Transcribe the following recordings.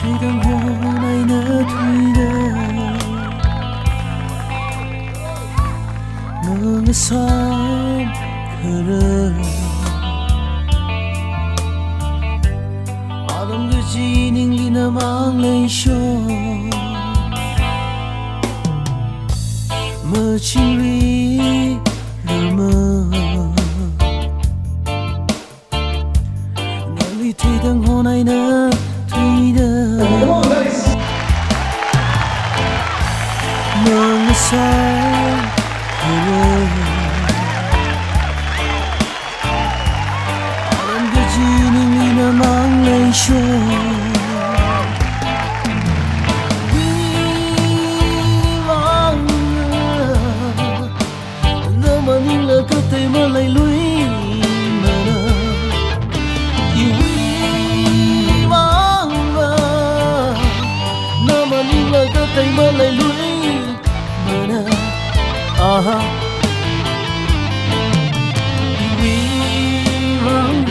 thấy đang hôm nay nỡ thui đời ngơ ngơ xóm khờ rơ Adam gecenin yine mağlayışıyor Mơ chim ri lờ mơ Nơi ly thấy đang hôm nay nỡ thui đời ngơ ngơ xóm khờ rơ Adam gecenin yine mağlayışıyor tay mà lại lối mà na yêu vắng và na mà nín là cái tay mà lại lối mà na yêu vắng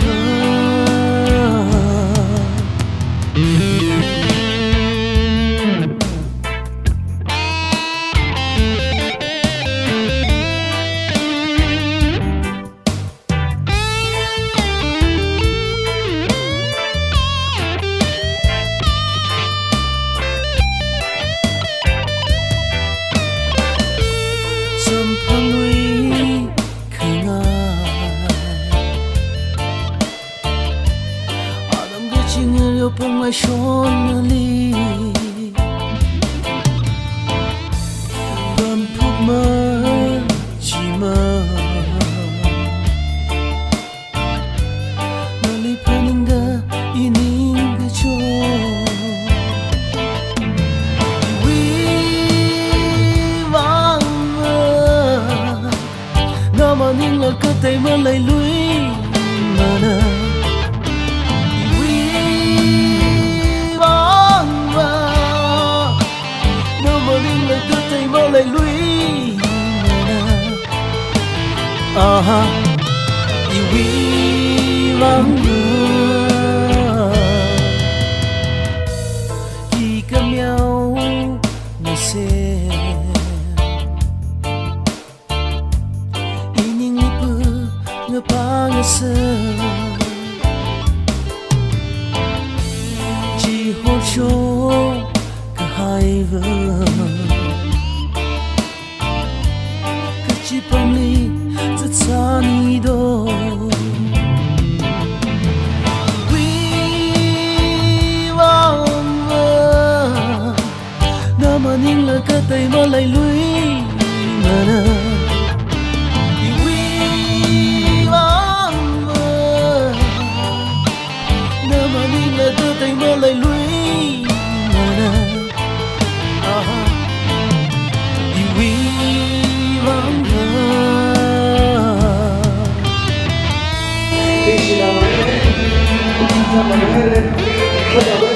Pong ai shon li Gam phúc mơ chỉ mơ Nali paninga ininga cho Wi vang mơ Nama ning là cơ tay mơ lại lui mà na lại lui yêu quý vắng khi cầm nhau ngày xe ini ngipu ngepangasa chỉ hôn cho cả hai vợ chỉ bấm ly rất xa đi đâu quý vang vơ na mà nín là cái tay mà lại lui mà na quý vang vơ na mà nín là cái tay mà lại lui mà na quý vang Vâng.